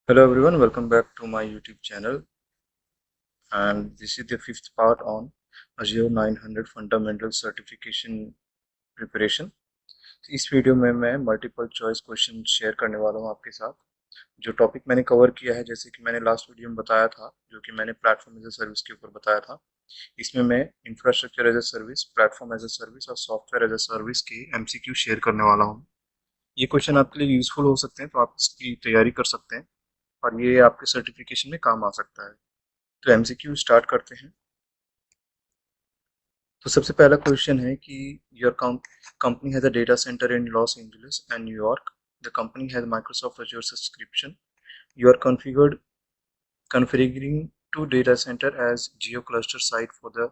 Hello everyone, welcome back to my YouTube channel, and this is the fifth part on Azure 900 Fundamental Certification Preparation। इस video में मैं multiple choice question share करने वाला हूँ आपके साथ। जो टॉपिक मैंने कवर किया है, जैसे कि मैंने लास्ट वीडियो में बताया था, जो कि मैंने प्लेटफॉर्म एज ए सर्विस के ऊपर बताया था, इसमें मैं infrastructure as a service, platform as a service और सॉफ्टवेयर एज ए सर्विस की MCQ शेयर करने वाला हूँ। ये क्वेश्चन आपके लिए यूजफुल हो सकते हैं, तो आप इसकी तैयारी कर सकते हैं और ये आपके सर्टिफिकेशन में काम आ सकता है। तो एमसीक्यू स्टार्ट करते हैं। तो सबसे पहला क्वेश्चन है कि your company has a data center in Los Angeles and New York. The company has Microsoft Azure subscription. You are configuring two data center as geo cluster site for the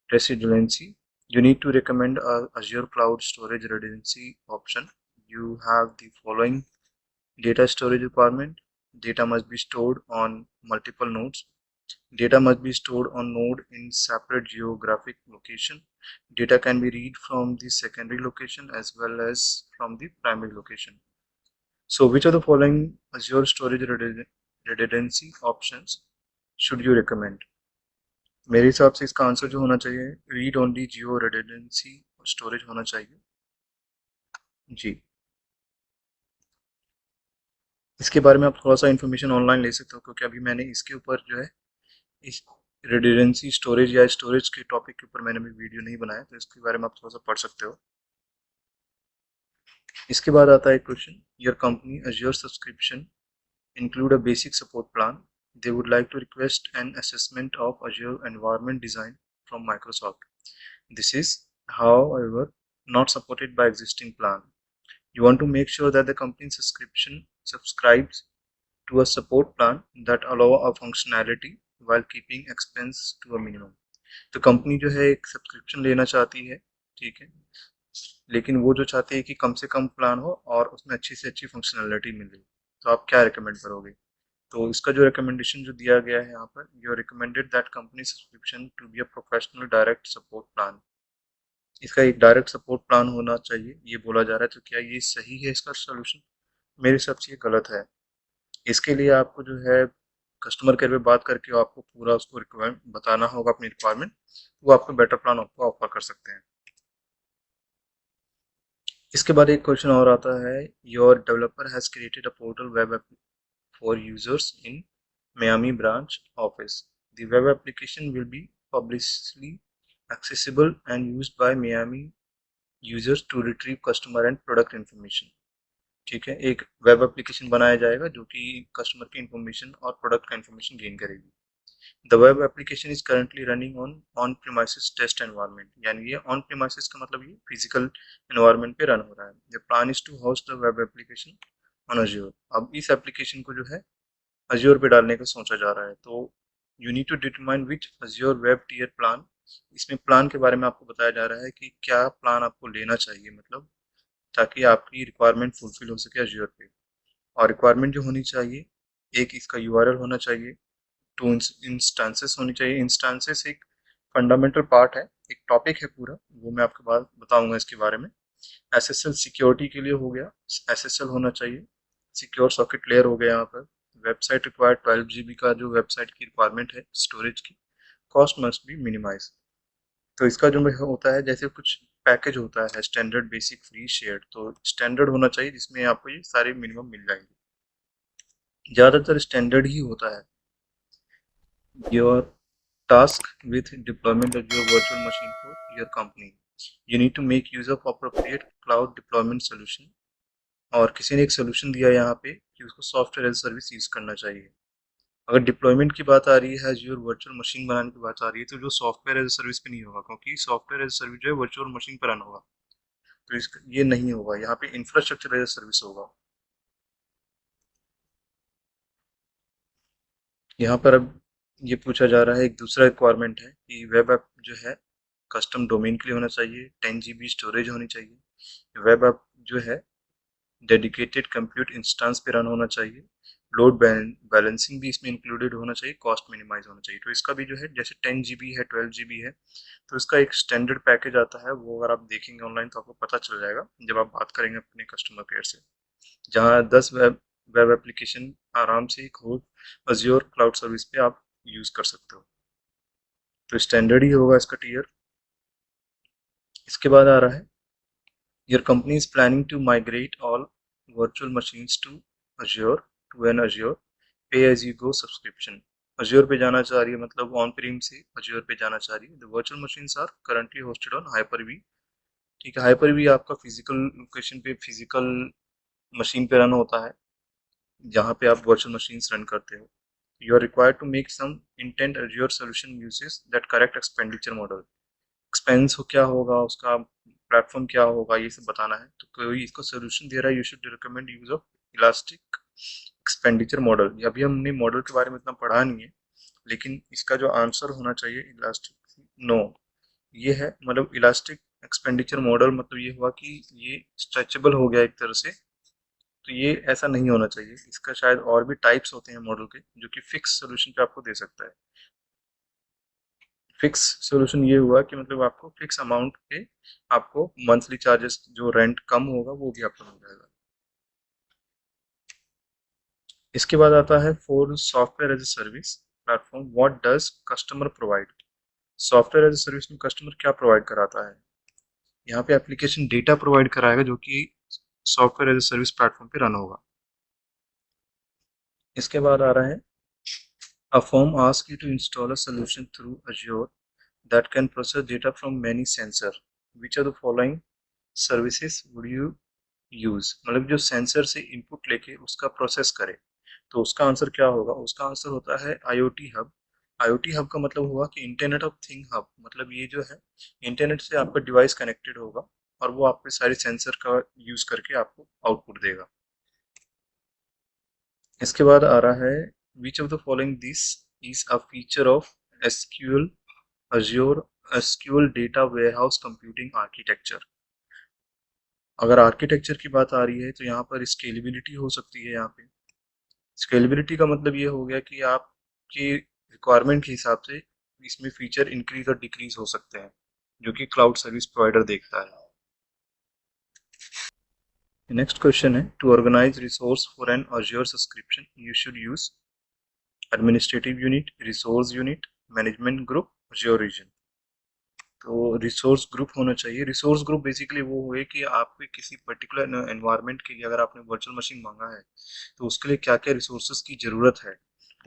residency. You need to recommend a Azure cloud storage redundancy option. You have the following data storage requirement. Data must be stored on multiple nodes. Data must be stored on node in separate geographic location. Data can be read from the secondary location as well as from the primary location. So which of the following Azure storage redundancy options should you recommend? मेरे हिसाब से इसका answer जो होना चाहिए, read only जियो redundancy storage होना चाहिए जी। इसके बारे में आप थोड़ा सा इन्फॉर्मेशन ऑनलाइन ले सकते हो, क्योंकि अभी मैंने इसके ऊपर जो है, इस रिडंडेंसी स्टोरेज या स्टोरेज के टॉपिक के ऊपर मैंने भी वीडियो नहीं बनाया, तो इसके बारे में आप थोड़ा सा पढ़ सकते हो। इसके बाद आता है question, your company Azure subscription include a basic support plan. They would like to request an assessment of Azure environment design from Microsoft. This is however not supported by existing plan. You want to make sure that the company subscription subscribes to a support plan that allow a functionality while keeping expense to a minimum। तो company जो है एक subscription लेना चाहती है, ठीक है, लेकिन वो जो चाहती है कि कम से कम प्लान हो और उसमें अच्छी से अच्छी फंक्शनैलिटी मिले। तो आप क्या रिकमेंड करोगे? तो इसका जो रिकमेंडेशन जो दिया गया है यहाँ पर, you recommended that company subscription to be a professional direct support plan. इसका एक डायरेक्ट सपोर्ट प्लान होना चाहिए, ये बोला जा रहा है। तो क्या ये सही है इसका सोल्यूशन? मेरे हिसाब से ये गलत है। इसके लिए आपको जो है कस्टमर केयर पे बात करके आपको पूरा उसको रिक्वायरमेंट बताना होगा, अपनी रिक्वायरमेंट, वो आपको बेटर प्लान आपको ऑफर कर सकते हैं। इसके बाद एक क्वेश्चन और आता है, your developer has created a portal web app for users in Miami branch office. The web application will be publicly accessible and used by Miami users to retrieve customer and product information। ठीक है, एक web application बनाया जाएगा जो कि customer की information और product का इंफॉर्मेशन गेन करेगी। The web application is currently running on premises test environment, यानी ये ऑन प्रीमाइसिस का मतलब ये फिजिकल एनवायरनमेंट पे रन हो रहा है। The plan is to host the web application on Azure. अब इस एप्लीकेशन को जो है अज्योर पे डालने का सोचा जा रहा है। तो you need to determine which Azure web tier plan. इसमें प्लान के बारे में आपको बताया जा रहा है कि क्या प्लान आपको लेना चाहिए, मतलब ताकि आपकी रिक्वायरमेंट फुलफिल हो सके अज्योर पे। और रिक्वायरमेंट जो होनी चाहिए, एक इसका यूआरएल होना चाहिए, टू इंस्टांसेस होनी चाहिए। इंस्टांसेस एक फंडामेंटल पार्ट है, एक टॉपिक है पूरा, वो मैं आपके बाद बताऊंगा इसके बारे में। एसएसएल सिक्योरिटी के लिए हो गया, एसएसएल होना चाहिए। सिक्योर सॉकेट लेयर हो गया यहाँ पर। वेबसाइट रिक्वायर्ड 12 GB का जो वेबसाइट की रिक्वायरमेंट है स्टोरेज की। Cost must be minimize. तो इसका जो होता है, जैसे कुछ पैकेज होता है स्टैंडर्ड बेसिक फ्री शेयर्ड, तो स्टैंडर्ड होना चाहिए जिसमें आपको ये सारे मिनिमम मिल जाएंगे। ज़्यादातर स्टैंडर्ड ही होता है। Your task with deployment of your virtual machine for your company. You need to make use of appropriate cloud deployment solution। और किसी ने एक सोल्यूशन दिया यहाँ पे कि उसको सॉफ्टवेयर एज सर्विस यूज करना चाहिए। अगर डिप्लॉयमेंट की बात आ रही है, एज वर्चुअल मशीन बनाने की बात आ रही है, तो जो सॉफ्टवेयर एज सर्विस पे नहीं होगा, क्योंकि सॉफ्टवेयर एज सर्विस जो है वर्चुअल मशीन पर रन होगा। तो ये नहीं होगा, यहाँ पे इंफ्रास्ट्रक्चर एज सर्विस होगा। यहाँ पर अब ये पूछा जा रहा है, एक दूसरा रिक्वायरमेंट है कि वेब ऐप जो है कस्टम डोमेन के लिए होना चाहिए, 10 GB स्टोरेज होनी चाहिए। वेब ऐप जो है डेडिकेटेड कंप्यूट इंस्टेंस पे रन होना चाहिए। लोड बैलेंसिंग भी इसमें इंक्लूडेड होना चाहिए, कॉस्ट मिनिमाइज होना चाहिए। तो इसका भी जो है, जैसे 10 GB है, 12 GB है, तो इसका एक स्टैंडर्ड पैकेज आता है, वो अगर आप देखेंगे ऑनलाइन तो आपको पता चल जाएगा जब आप बात करेंगे अपने कस्टमर केयर से। जहाँ 10 वेब वेब एप्लीकेशन आराम से खोल अज्योर क्लाउड सर्विस पे आप यूज कर सकते हो। तो स्टैंडर्ड ही होगा इसका टीयर। इसके बाद आ रहा है your company is planning to migrate all virtual machines to Azure to an Azure pay as you go subscription. Azure पे जाना चाह रही है, मतलब ऑन प्रीम से अज्योर पे जाना चाह रही है। The virtual machines are currently hosted on Hyper-V. ठीक है, हाइपर-वी आपका फिजिकल लोकेशन पे फिजिकल मशीन पे रन होता है, जहाँ पे आप वर्चुअल मशीन्स रन करते हो। You are required to make some intent Azure solution uses that correct expenditure model. Expense हो क्या होगा, उसका प्लेटफॉर्म क्या होगा, ये सब बताना है। तो कोई इसको सोल्यूशन दे रहा है, you should recommend use of elastic expenditure model. अभी हमने मॉडल के बारे में इतना पढ़ा नहीं है, लेकिन इसका जो आंसर होना चाहिए इलास्टिक, नो, ये है मतलब इलास्टिक एक्सपेंडिचर मॉडल मतलब ये हुआ कि ये स्ट्रेचेबल हो गया एक तरह से। तो ये ऐसा नहीं होना चाहिए। इसका शायद और भी टाइप्स होते हैं मॉडल के, जो कि फिक्स सोल्यूशन पे आपको दे सकता है। फिक्स सॉल्यूशन ये हुआ कि मतलब आपको फिक्स अमाउंट पे आपको मंथली चार्जेस जो रेंट कम होगा वो भी आपको मिल जाएगा। इसके बाद आता है for software as a service platform, what does customer provide. Software as a service में कस्टमर क्या प्रोवाइड कराता है। यहाँ पे एप्लीकेशन डेटा प्रोवाइड कराएगा जो कि software as a service platform पे रन होगा। इसके बाद आ रहा है a firm asks you to install a solution through Azure that can process data from many sensors. Which of the following services would you use, मतलब जो sensor से इनपुट लेके उसका प्रोसेस करे। तो उसका आंसर क्या होगा, उसका आंसर होता है आईओटी हब। आईओटी हब का मतलब हुआ कि इंटरनेट ऑफ थिंग हब, मतलब ये जो है इंटरनेट से आपका डिवाइस कनेक्टेड होगा और वो आपके सारे सेंसर का यूज करके आपको आउटपुट देगा। इसके बाद आ रहा है which of the following this is a feature of SQL Azure SQL data warehouse computing architecture. अगर आर्किटेक्चर की बात आ रही है तो यहाँ पर स्केलेबिलिटी हो सकती है। यहाँ पे स्केलेबिलिटी का मतलब ये हो गया कि आपकी रिक्वायरमेंट के हिसाब से इसमें फीचर इंक्रीज और डिक्रीज हो सकते हैं, जो कि क्लाउड सर्विस प्रोवाइडर देखता है। नेक्स्ट क्वेश्चन है to organize resource for an Azure subscription you should use administrative unit, resource unit, management group, Azure region. तो रिसोर्स ग्रुप होना चाहिए। रिसोर्स ग्रुप बेसिकली वो हुए कि आपके किसी पर्टिकुलर एनवायरनमेंट के लिए अगर आपने वर्चुअल मशीन मांगा है तो उसके लिए क्या क्या रिसोर्सेज की ज़रूरत है,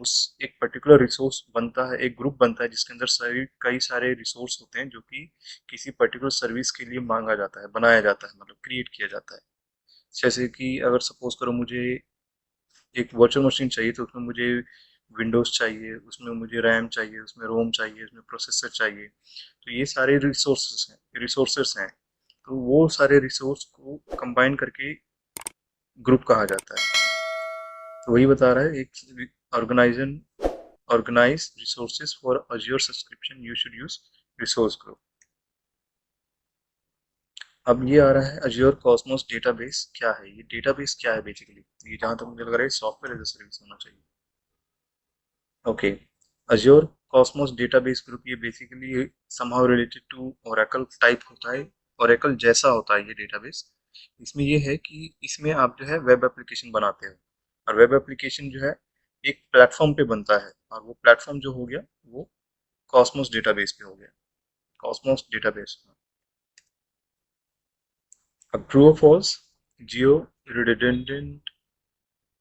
उस एक पर्टिकुलर रिसोर्स बनता है, एक ग्रुप बनता है जिसके अंदर सारी कई सारे रिसोर्स होते हैं जो कि किसी पर्टिकुलर सर्विस के लिए मांगा जाता है, बनाया जाता है, मतलब क्रिएट किया जाता है। जैसे कि अगर सपोज करो मुझे एक वर्चुअल मशीन चाहिए तो उसमें मुझे विंडोज़ चाहिए, उसमें मुझे रैम चाहिए, उसमें रोम चाहिए, उसमें प्रोसेसर चाहिए। तो ये सारे रिसोर्सेस हैं। तो वो सारे रिसोर्स को कंबाइन करके ग्रुप कहा जाता है। तो वही बता रहा है एक organization organize resources for Azure subscription you should use resource group. अब ये आ रहा है अज्योर कॉस्मोस डेटाबेस क्या है। ये डेटाबेस क्या है बेसिकली, ये जहाँ तक मुझे लग रहा है सॉफ्टवेयर एज अ सर्विस होना चाहिए। Okay, Azure Cosmos database group ये basically somehow related to Oracle type होता है, ओरेकल जैसा होता है ये डेटाबेस। इसमें ये है कि इसमें आप जो है वेब एप्लीकेशन बनाते हो, और वेब एप्लीकेशन जो है एक प्लेटफॉर्म पे बनता है, और वो प्लेटफॉर्म जो हो गया वो कॉस्मोस डेटाबेस पे हो गया, कॉस्मोस डेटाबेस। अब ट्रू और false, Jio redundant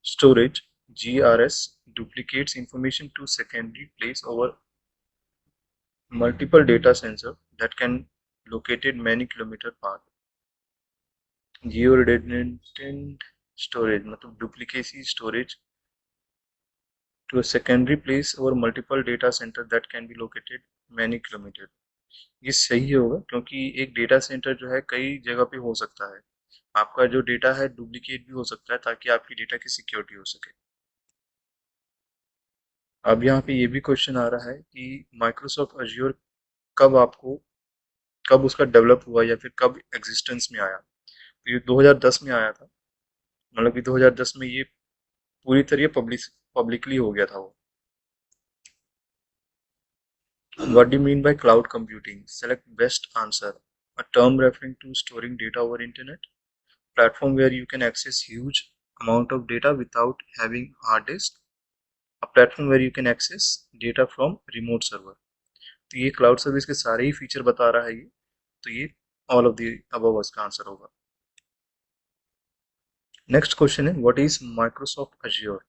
storage GRS duplicates information to secondary place over multiple data sensor that can located many kilometer apart. Geo redundant storage मतलब duplicacy storage to a secondary place over multiple data center that can be located many kilometer। ये सही होगा क्योंकि एक data centre जो है कई जगह पे हो सकता है, आपका जो डेटा है डुप्लीकेट भी हो सकता है ताकि आपकी डेटा की सिक्योरिटी हो सके। अब यहाँ पे ये भी क्वेश्चन आ रहा है कि माइक्रोसॉफ्ट अज्योर कब उसका डेवलप हुआ या फिर कब एग्जिस्टेंस में आया। तो ये 2010 में आया था, मतलब कि 2010 में ये पूरी तरह पब्लिकली हो गया था वो। What do mean by cloud computing, select best answer. A term referring to storing data over internet, platform where you can access huge amount of data without having hard disk, a platform where you can access data from remote server। तो ये cloud service के सारे ही feature बता रहा है ये, तो ये ऑल ऑफ द अबव इसका आंसर होगा। नेक्स्ट क्वेश्चन है what is Microsoft Azure.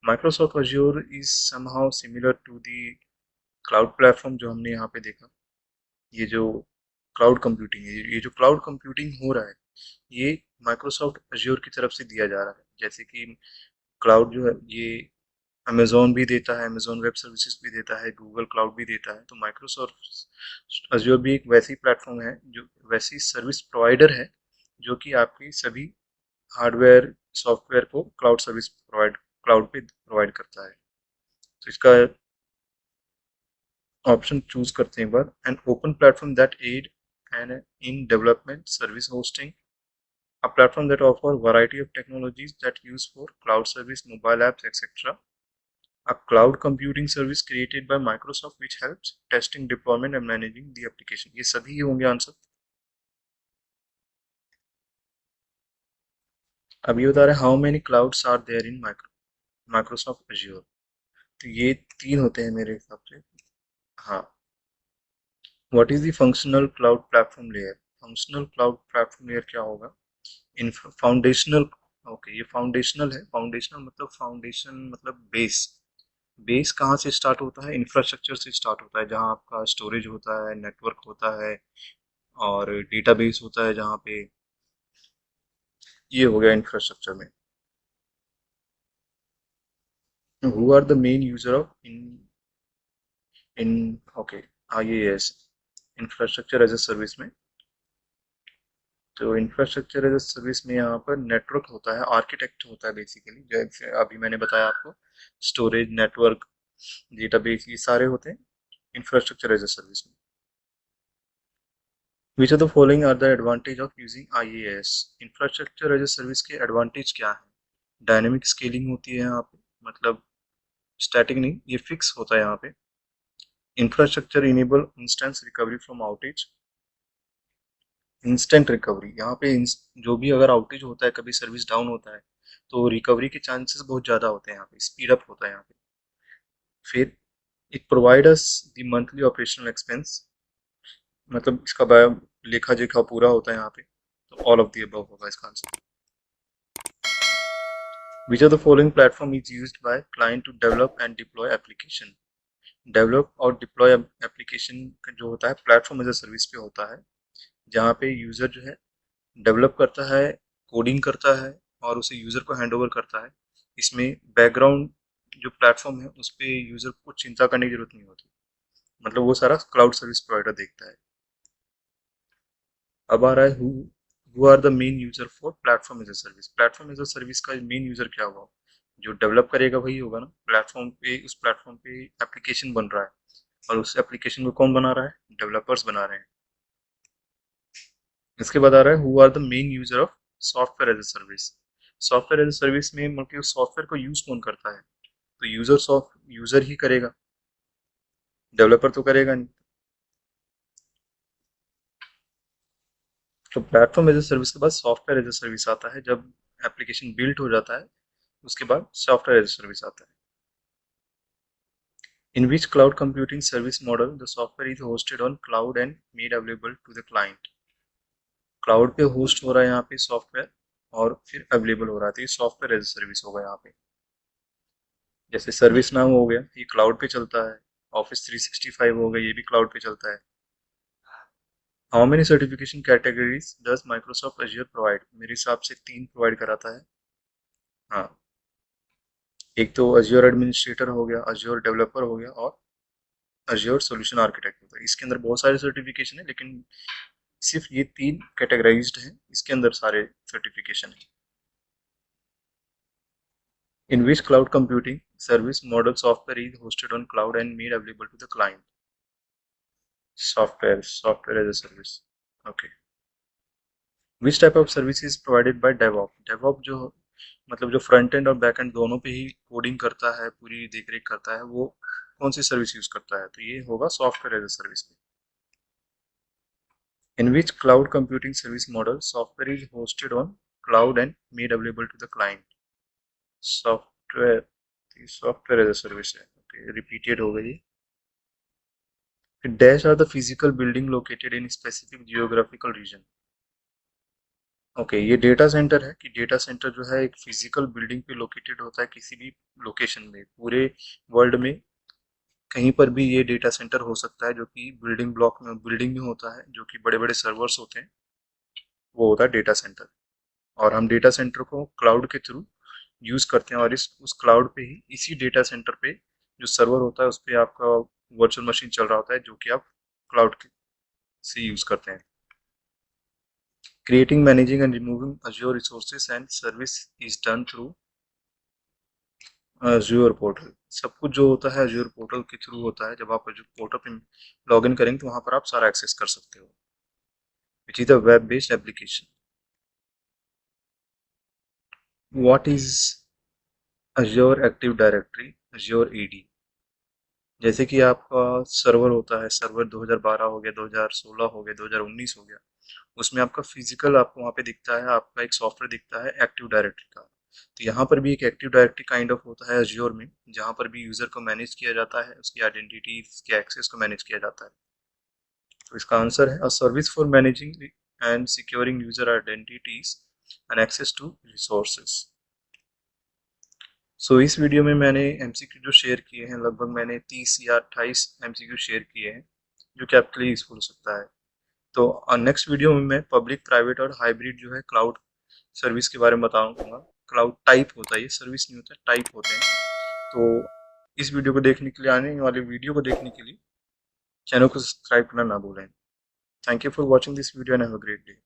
Microsoft Azure is somehow similar to the cloud platform जो हमने यहाँ पे देखा। ये जो क्लाउड कंप्यूटिंग है, ये जो क्लाउड कंप्यूटिंग हो रहा है, ये माइक्रोसॉफ्ट अज्योर की तरफ से दिया जा रहा है। जैसे कि क्लाउड जो है ये अमेजोन भी देता है, अमेजोन वेब सर्विसेज भी देता है, गूगल क्लाउड भी देता है, तो माइक्रोसॉफ्ट अज्योर भी एक वैसी प्लेटफॉर्म है, जो वैसी सर्विस प्रोवाइडर है जो कि आपकी सभी हार्डवेयर सॉफ्टवेयर को क्लाउड पे प्रोवाइड करता है। तो इसका ऑप्शन चूज करते हैं एक बार। An open platform that add and in development service hosting, a platform that offer variety of technologies that use for cloud service, mobile apps, etc. A cloud computing service created by Microsoft which helps testing, deployment and managing the application। ये सभी ही होंगे answer. अब ये बता रहे हैं how many clouds are there in Microsoft Azure. तो ये 3 होते हैं मेरे हिसाब से। हाँ। What is the functional cloud platform layer. Functional cloud platform layer क्या होगा। In foundational. ओके, ये फाउंडेशनल है। फाउंडेशन मतलब बेस। बेस कहाँ से स्टार्ट होता है, इंफ्रास्ट्रक्चर से स्टार्ट होता है, जहाँ आपका स्टोरेज होता है, नेटवर्क होता है और डेटाबेस होता है जहाँ पे। ये हो गया इंफ्रास्ट्रक्चर में। Who are the main user of in okay IaaS, infrastructure as a service में। तो इंफ्रास्ट्रक्चर एज ए सर्विस में यहाँ पर नेटवर्क होता है, आर्किटेक्ट होता है बेसिकली, जैसे अभी मैंने बताया आपको, स्टोरेज, नेटवर्क, डेटाबेस, ये सारे होते हैं इंफ्रास्ट्रक्चर एज ए सर्विस में। Which of the following are the advantage of using IaaS? Infrastructure as a service के एडवांटेज क्या है। डायनेमिक स्केलिंग होती है यहाँ पे, मतलब स्टैटिक नहीं, ये फिक्स होता है यहाँ पे। Infrastructure enable instance recovery from outage. Instant recovery यहाँ पे जो भी अगर आउटेज होता है, कभी सर्विस डाउन होता है, तो रिकवरी के चांसेस बहुत ज़्यादा होते हैं यहाँ पे, स्पीड अप होता है यहाँ पे। फिर it provide us the monthly operational expense, मतलब इसका लेखा जोखा पूरा होता है यहाँ पे। तो ऑल ऑफ द अबव होगा इसका answer. Which of the following platform is used by client to develop and deploy application? Develop और डिप्लॉय एप्लीकेशन जो होता है प्लेटफॉर्म एज ए सर्विस पे होता है, जहाँ पे यूज़र जो है डेवलप करता है, कोडिंग करता है और उसे यूज़र को हैंड ओवर करता है। इसमें बैकग्राउंड जो प्लेटफॉर्म है उस पर यूज़र को चिंता करने की जरूरत नहीं होती, मतलब वो सारा क्लाउड सर्विस प्रोवाइडर देखता है। अब आ रहा है who are the main user for platform as a service. Platform as a service का मेन यूजर क्या होगा, जो डेवलप करेगा वही होगा ना। प्लेटफॉर्म पे, उस प्लेटफॉर्म पे एप्लीकेशन बन रहा है और उस एप्लीकेशन को कौन बना रहा है, डेवलपर्स बना रहे हैं। इसके बाद आ रहा है who are the main user of software as a service. Software as a service में मतलब सॉफ्टवेयर को यूज कौन करता है, तो यूजर ही करेगा, डेवलपर तो करेगा नहीं। तो प्लेटफॉर्म एज ए सर्विस के बाद सॉफ्टवेयर एज ए सर्विस आता है, जब एप्लीकेशन बिल्ड हो जाता है उसके बाद सॉफ्टवेयर एज ए सर्विस आता है। In which cloud computing service model the software is hosted on cloud and made available to the client? Cloud पे होस्ट हो रहा है यहाँ पे सॉफ्टवेयर और फिर अवेलेबल हो रहा है, तो ये सॉफ्टवेयर एज ए सर्विस होगा यहाँ पे। जैसे सर्विस नाउ हो गया, ये क्लाउड पे चलता है। ऑफिस 365 हो गया, ये भी क्लाउड पे चलता है। How many certification categories does Microsoft Azure provide. मेरे हिसाब से 3 प्रोवाइड कराता है। हाँ, एक तो अज्योर एडमिनिस्ट्रेटर हो गया, अज्योर डेवलपर हो गया और अज्योर सॉल्यूशन आर्किटेक्ट होता है। इसके अंदर बहुत सारे सर्टिफिकेशन है, लेकिन सिर्फ ये 3 कैटेगराइज्ड हैं, इसके अंदर सारे सर्टिफिकेशन है। In which cloud computing service model software is hosted on cloud and made available to the client. Software as a service. Okay. Which type of service is provided by DevOps. DevOps जो मतलब जो front end और back end दोनों पे ही coding करता है, पूरी देखरेख करता है, वो कौन सी सर्विस यूज करता है, तो ये होगा सॉफ्टवेयर एज ए सर्विस पे। In which cloud computing service model software is hosted on cloud and made available to the client? Software, software as a service है, ओके, रिपीटेड हो गई। फिर dash are the physical building located in specific geographical region. Okay, ये data center है कि data centre जो है एक फिजिकल बिल्डिंग पे लोकेटेड होता है किसी भी लोकेशन में, पूरे वर्ल्ड में कहीं पर भी ये डेटा सेंटर हो सकता है, जो कि बिल्डिंग ब्लॉक में, बिल्डिंग में होता है, जो कि बड़े बड़े सर्वर्स होते हैं, वो होता है डेटा सेंटर। और हम डेटा सेंटर को क्लाउड के थ्रू यूज करते हैं, और इस उस क्लाउड पे ही, इसी डेटा सेंटर पे जो सर्वर होता है उस पे आपका वर्चुअल मशीन चल रहा होता है, जो कि आप क्लाउड से यूज करते हैं। Creating, managing and removing Azure resources and service is done through Azure portal. सब कुछ जो होता है Azure पोर्टल के थ्रू होता है। जब आप Azure पोर्टल पे लॉग इन करेंगे तो वहां पर आप सारा एक्सेस कर सकते हो, which is a web based application. What is Azure active directory, Azure AD? जैसे कि आपका सर्वर होता है, सर्वर 2012 हो गया, 2016 हो गया, 2019 हो गया, उसमें आपका फिजिकल आपको वहाँ पे दिखता है, आपका एक सॉफ्टवेयर दिखता है एक्टिव डायरेक्टरी का। तो यहाँ पर भी एक एक्टिव डायरेक्टरी काइंड ऑफ होता है Azure में, जहाँ पर भी यूजर को मैनेज किया जाता है, उसकी आइडेंटिटी, उसके एक्सेस को मैनेज किया जाता है। तो इसका आंसर है a service for managing and securing user identities and access to resources. So इस वीडियो में मैंने एमसीक्यू जो शेयर किए हैं, लगभग मैंने 30 या 28 एमसीक्यू शेयर किए हैं, जो कि आपके लिए यूजफुल हो सकता है। तो नेक्स्ट वीडियो में मैं पब्लिक, प्राइवेट और हाइब्रिड जो है क्लाउड सर्विस के बारे में बताऊंगा। क्लाउड टाइप होता है, ये सर्विस नहीं होता, टाइप होते हैं। तो इस वीडियो को देखने के लिए, आने वाले वीडियो को देखने के लिए चैनल को सब्सक्राइब करना ना भूलें। Thank you for watching this video and have a great day.